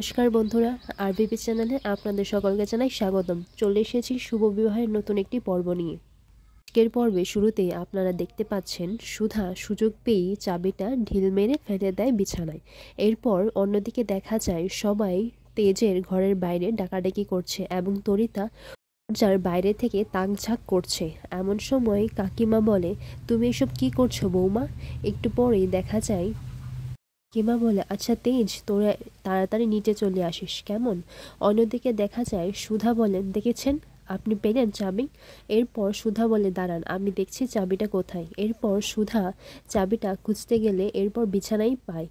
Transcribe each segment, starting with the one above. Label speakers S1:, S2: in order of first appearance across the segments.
S1: নমস্কার বন্ধুরা, আরবিপি চ্যানেলে আপনাদের সকলকে জানাই স্বাগতম। চলে এসেছি শুভ বিবাহের নতুন একটি পর্ব নিয়ে। আজকের পর্বে শুরুতেই আপনারা দেখতে পাচ্ছেন সুধা সুযোগ পেয়েই চাবিটা ঢিল মেরে ফেলে দেয় বিছানায়। এরপর অন্যদিকে দেখা যায় সবাই তেজের ঘরের বাইরে ডাকাডাকি করছে এবং তরিতা দরজার বাইরে থেকে তাকঝাক করছে। এমন সময় কাকিমা বলে, তুমি এসব কি করছো বৌমা? একটু পরেই দেখা যায় কিমা বলে, আচ্ছা তেজ, তোরা তাড়াতাড়ি নিচে চলে আসিস কেমন? অন্যদিকে দেখা যায় সুধা বলেন, দেখেছেন আপনি পেলেন চাবি? এরপর সুধা বলে, দাঁড়ান আমি দেখছি চাবিটা কোথায়। এরপর সুধা চাবিটা খুঁজতে গেলে এরপর বিছানায় পায়।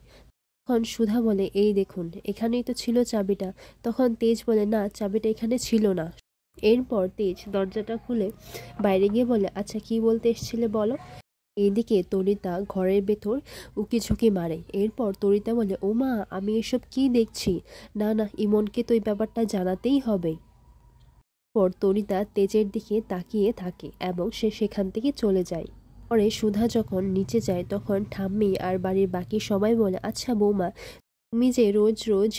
S1: তখন সুধা বলে, এই দেখুন এখানেই তো ছিল চাবিটা। তখন তেজ বলে, না চাবিটা এখানে ছিল না। এরপর তেজ দরজাটা খুলে বাইরে গিয়ে বলে, আচ্ছা কি বলতে এসেছিলে বলো। এইদিকে তরিতা ঘরের ভেতর উকিঝুঁকি মারে। এরপর তরিতা বলে, ও মা, আমি এসব কি দেখছি? না না, ইমনকে তো এই ব্যাপারটা জানাতেই হবে। পর তরিতা তেজের দিকে তাকিয়ে থাকে এবং সে সেখান থেকে চলে যায়। পরে সুধা যখন নিচে যায় তখন ঠাম্মি আর বাড়ির বাকি সবাই বলে, আচ্ছা বৌমা, তুমি যে রোজ রোজ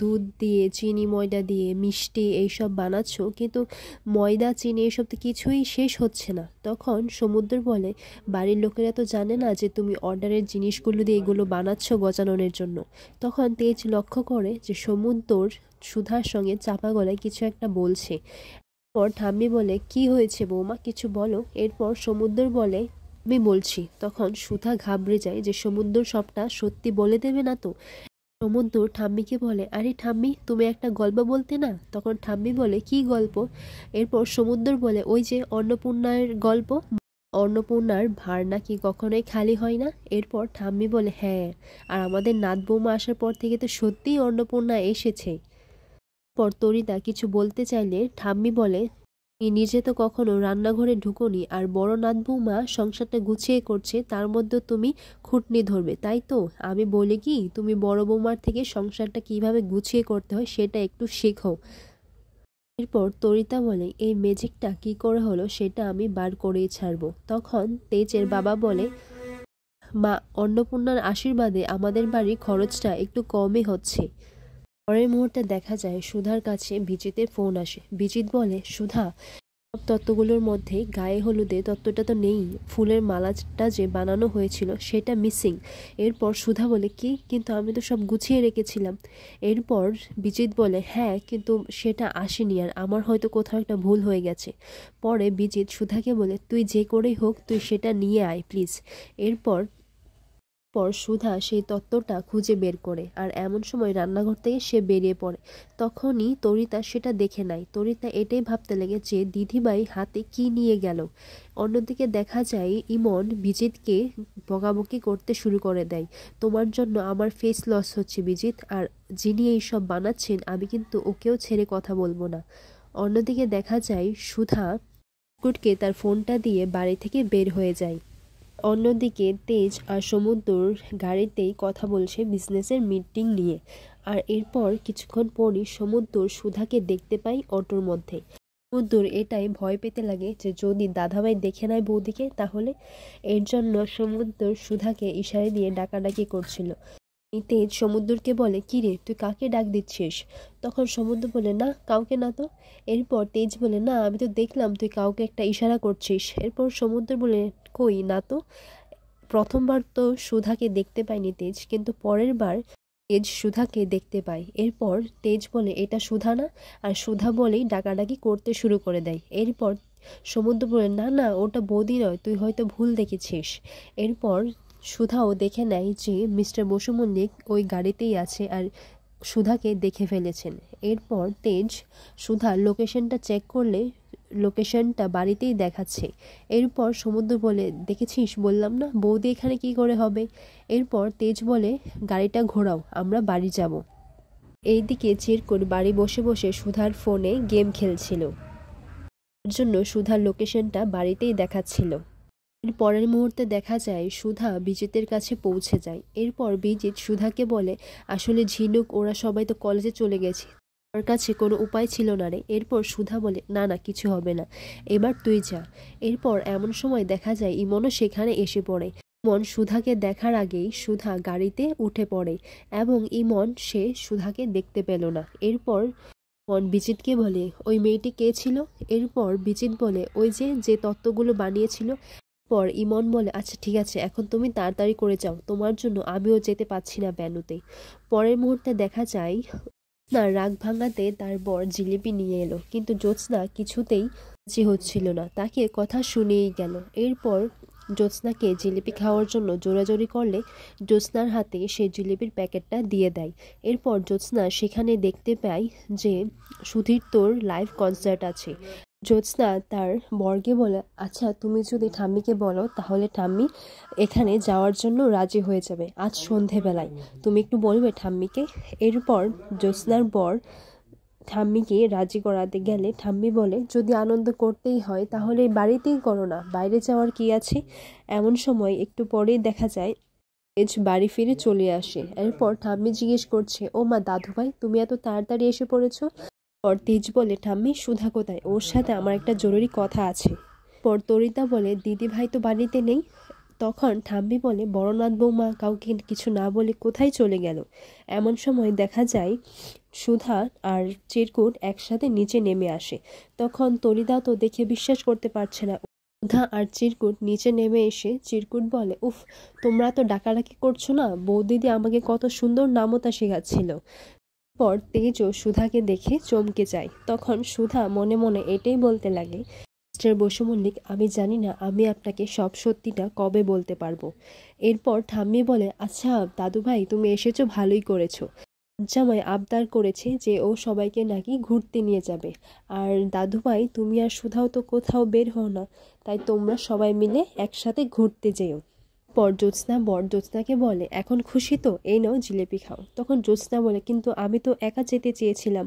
S1: দুধ দিয়ে চিনি ময়দা দিয়ে মিষ্টি এইসব বানাচ্ছ, কিন্তু ময়দা চিনি এসব তো কিছুই শেষ হচ্ছে না। তখন সমুদ্র বলে, বাড়ির লোকেরা তো জানে না যে তুমি অর্ডারের জিনিসগুলো দিয়ে এগুলো বানাচ্ছ গজানোর জন্য। তখন তেজ লক্ষ্য করে যে সমুদ্র সুধার সঙ্গে চাপা গলায় কিছু একটা বলছে। পর ঠাম্মি বলে, কি হয়েছে বৌমা, কিছু বলো। এরপর সমুদ্র বলে, আমি বলছি। তখন সুধা ঘাবড়ে যায় যে সমুদ্র সবটা সত্যি বলে দেবে না তো। সমুদ্র ঠাম্মিকে বলে, আরে ঠাম্মি, তুমি একটা গল্প বলতে না? তখন ঠাম্মি বলে, কি গল্প? এরপর সমুদ্র বলে, ওই যে অন্নপূর্ণার গল্প। অন্নপূর্ণার ভার নাকি কখনোই খালি হয় না। এরপর ঠাম্মি বলে, হ্যাঁ, আর আমাদের নাত বৌমা আসার পর থেকে তো সত্যিই অন্নপূর্ণা এসেছে। পর তরিতা কিছু বলতে চাইলে ঠাম্মি বলে, নিজে তো কখনো রান্নাঘরে ঢুকোনি, আর বড় নাত বৌমা সংসারটা গুছিয়ে করছে, তার মধ্যে তুমি খুঁটনি ধরবে, তাই তো? আমি বলি কি, তুমি বড় বৌমার থেকে সংসারটা কিভাবে গুছিয়ে করতে হয় সেটা একটু শেখো। এরপর তরিতা বলে, এই ম্যাজিকটা কি করে হলো সেটা আমি বার করেই ছাড়বো। তখন তেজের বাবা বলে, মা, অন্নপূর্ণার আশীর্বাদে আমাদের বাড়ির খরচটা একটু কমই হচ্ছে। পরের মুহূর্তে দেখা যায় সুধার কাছে বিজিতের ফোন আসে। বিজিত বলে, সুধা, সব তত্ত্বগুলোর মধ্যে গায়ে হলুদে তত্ত্বটা তো নেই, ফুলের মালাটা যে বানানো হয়েছিল সেটা মিসিং। এরপর সুধা বলে, কি? কিন্তু আমি তো সব গুছিয়ে রেখেছিলাম। এরপর বিজিত বলে, হ্যাঁ, কিন্তু সেটা আসেনি, আর আমার হয়তো কোথাও একটা ভুল হয়ে গেছে। পরে বিজিত সুধাকে বলে, তুই যে করেই হোক তুই সেটা নিয়ে আয় প্লিজ। এরপর সুধা সেই তত্ত্বটা খুঁজে বের করে, আর এমন সময় রান্নাঘর থেকে সে বেরিয়ে পড়ে। তখনই তরিতা সেটা দেখে নেয়। তরিতা এটাই ভাবতে লেগে যে দিদিভাই হাতে কি নিয়ে গেল। অন্যদিকে দেখা যায় ইমন বিজিতকে বকাবকি করতে শুরু করে দেয়, তোমার জন্য আমার ফেস লস হচ্ছে বিজিত, আর যিনি এইসব বানাচ্ছেন আমি কিন্তু ওকেও ছেড়ে কথা বলবো না। অন্যদিকে দেখা যায় সুধা কুটকে তার ফোনটা দিয়ে বাড়ি থেকে বের হয়ে যায়। অন্যদিকে তেজ আর সমুদ্র গাড়িতেই কথা বলছে বিজনেসের মিটিং নিয়ে। আর এরপর কিছুক্ষণ পরই সমুদ্র সুধাকে দেখতে পাই অটোর মধ্যে। সমুদ্র এটাই ভয় পেতে লাগে যে যদি দাদাভাই দেখে নেয় বৌদিকে তাহলে। এর জন্য সমুদ্র সুধাকে ইশারা দিয়ে ডাকাডাকি করছিল। তেজ সমুদ্রকে বলে, কি রে, তুই কাকে ডাক দিচ্ছিস? তখন সমুদ্র বলে, না কাউকে না তো। এরপর তেজ বলে, না আমি তো দেখলাম তুই কাউকে একটা ইশারা করছিস। এরপর সমুদ্র বলে, কই না তো। প্রথমবার তো সুধাকে দেখতে পায়নি তেজ, কিন্তু পরের বার তেজ সুধাকে দেখতে পায়। এরপর তেজ বলে, এটা সুধা না? আর সুধা বলেই ডাকাডাকি করতে শুরু করে দেয়। এরপর সমুদ্র বলে, না না, ওটা বৌদি নয়, তুই হয়তো ভুল দেখেছিস। এরপর সুধাও দেখে নেয় যে মিস্টার বসু মল্লিক ওই গাড়িতেই আছে আর সুধাকে দেখে ফেলেছেন। এরপর তেজ সুধার লোকেশনটা চেক করলে লোকেশনটা বাড়িতেই দেখাচ্ছে। এরপর সমুদ্র বলে, দেখেছিস, বললাম না বৌদি এখানে কি করে হবে। এরপর তেজ বলে, গাড়িটা ঘোরাও, আমরা বাড়ি যাব। এইদিকে চিরকুট বাড়ি বসে বসে সুধার ফোনে গেম খেলছিল, এর জন্য সুধার লোকেশনটা বাড়িতেই দেখাচ্ছিল। এর পরের মুহূর্তে দেখা যায় সুধা বিজিতের কাছে পৌঁছে যায়। এরপর বিজিত সুধাকে বলে, আসলে ঝিনুক ওরা সবাই তো কলেজে চলে গেছে, আমার কাছে কোনো উপায় ছিল না রে। এরপর সুধা বলে, না না, কিছু হবে না, এবার তুই যা। এরপর এমন সময় দেখা যায় ইমনও সেখানে এসে পড়ে। ইমন সুধাকে দেখার আগেই সুধা গাড়িতে উঠে পড়ে এবং ইমন সে সুধাকে দেখতে পেল না। এরপর ইমন বিজিতকে বলে, ওই মেয়েটি কে ছিল? এরপর বিজিত বলে, ওই যে যে তত্ত্বগুলো বানিয়েছিল। পর ইমন বলে, আচ্ছা ঠিক আছে, এখন তুমি তাড়াতাড়ি করে যাও, তোমার জন্য আমিও যেতে পারছি না ভ্যানুতে। পরের মুহূর্তে দেখা যায় না, রাগ ভাঙাতে তার বর জিলিপি নিয়ে এলো, কিন্তু জ্যোৎস্না কিছুতেই রাজি হচ্ছিল না, তাকে কথা শুনেই গেল। এরপর জ্যোৎস্নাকে জিলিপি খাওয়ার জন্য জোরাজোরি করলে জ্যোৎস্নার হাতে সে জিলিপির প্যাকেটটা দিয়ে দেয়। এরপর জ্যোৎস্না সেখানে দেখতে পায় যে সুধীরতর লাইভ কনসার্ট আছে। জ্যোৎস্না তার বরকে বলে, আচ্ছা তুমি যদি ঠাম্মিকে বলো তাহলে ঠাম্মি এখানে যাওয়ার জন্য রাজি হয়ে যাবে আজ সন্ধেবেলায়, তুমি একটু বলবে ঠাম্মিকে। এরপর জ্যোৎস্নার বর ঠাম্মিকে রাজি করাতে গেলে ঠাম্মি বলে, যদি আনন্দ করতেই হয় তাহলে বাড়িতেই করো না, বাইরে যাওয়ার কি আছে। এমন সময় একটু পরেই দেখা যায় তেজ বাড়ি ফিরে চলে আসে। এরপর ঠাম্মি জিজ্ঞেস করছে, ও মা, দাদুভাই তুমি এত তাড়াতাড়ি এসে পড়েছো? পর তেজ বলে, ঠাম্মি সুধা কোথায়? ওর সাথে আমার একটা জরুরি কথা আছে। পর তরিতা বলে, দিদি ভাই তো বাড়িতে নেই। তখন ঠাম্মি বলে, বড়নাথ বৌমা কাউকে কিছু না বলে কোথায় চলে গেল। এমন সময় দেখা যায় সুধা আর চিরকুট একসাথে নিচে নেমে আসে। তখন তরিতা তো দেখে বিশ্বাস করতে পারছে না। সুধা আর চিরকুট নিচে নেমে এসে চিরকুট বলে, উফ, তোমরা তো ডাকাডাকি করছো না, বৌদিদি আমাকে কত সুন্দর নামতা শেখাচ্ছিল। পর তেজও সুধাকে দেখে চমকে যায়। তখন সুধা মনে মনে এটাই বলতে লাগে, মিস্টার বসু মল্লিক, আমি জানি না আমি আপনাকে সব সত্যিটা কবে বলতে পারবো। এরপর ঠাম্মি বলে, আচ্ছা দাদু ভাই তুমি এসেছো, ভালোই করেছো। জামাই আবদার করেছে যে ও সবাইকে নাকি ঘুরতে নিয়ে যাবে, আর দাদু ভাই তুমি আর সুধাও তো কোথাও বের হও না, তাই তোমরা সবাই মিলে একসাথে ঘুরতে যেও। পর বর জ্যোৎস্নাকে বলে, এখন খুশি তো, এই নাও জিলিপি খাও। তখন জ্যোৎস্না বলে, কিন্তু আমি তো একা যেতে চেয়েছিলাম।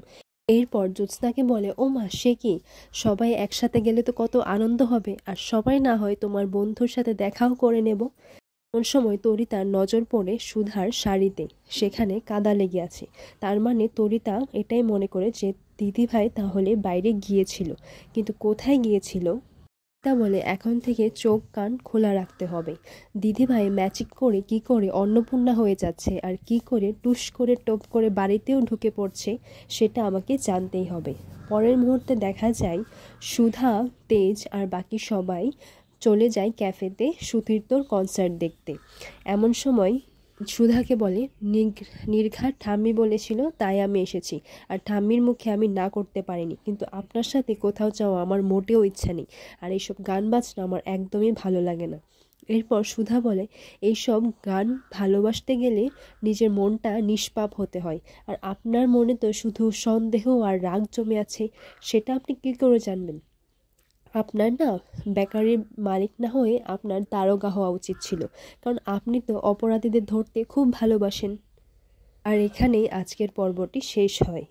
S1: এরপর জ্যোৎস্নাকে বলে, ও মা, সে কি, সবাই একসাথে গেলে তো কত আনন্দ হবে, আর সবাই না হয় তোমার বন্ধুর সাথে দেখাও করে নেব। এমন সময় তরিতার নজর পড়ে সুধার শাড়িতে, সেখানে কাদা লেগে আছে। তার মানে তরিতা এটাই মনে করে যে দিদিভাই তাহলে বাইরে গিয়েছিল, কিন্তু কোথায় গিয়েছিল। তা বলে, এখন থেকে চোখ কান খোলা রাখতে হবে। দিদিভাই ম্যাজিক করে কি করে অন্নপূর্ণা হয়ে যাচ্ছে, আর কি করে টুস করে টপ করে বাড়িতেও ঢুকে পড়ছে, সেটা আমাকে জানতেই হবে। পরের মুহূর্তে দেখা যায় সুধা, তেজ আর বাকি সবাই চলে যায় ক্যাফেতে সুতীর্থর কনসার্ট দেখতে। এমন সময় সুধাকে বলে, নির্ঘাত ঠাম্মি বলেছিল তাই আমি এসেছি, আর ঠাম্মির মুখে আমি না করতে পারিনি, কিন্তু আপনার সাথে কোথাও যাওয়া আমার মোটেও ইচ্ছা নেই, আর এইসব গান বাজনা আমার একদমই ভালো লাগে না। এরপর সুধা বলে, এইসব গান ভালোবাসতে গেলে নিজের মনটা নিষ্পাপ হতে হয়, আর আপনার মনে তো শুধু সন্দেহ আর রাগ জমে আছে, সেটা আপনি কী করে জানবেন? আপনার না বেকারির মালিক না হয়ে আপনার দারোগা হওয়া উচিত ছিল, কারণ আপনি তো অপরাধীদের ধরতে খুব ভালোবাসেন। আর এখানেই আজকের পর্বটি শেষ হয়।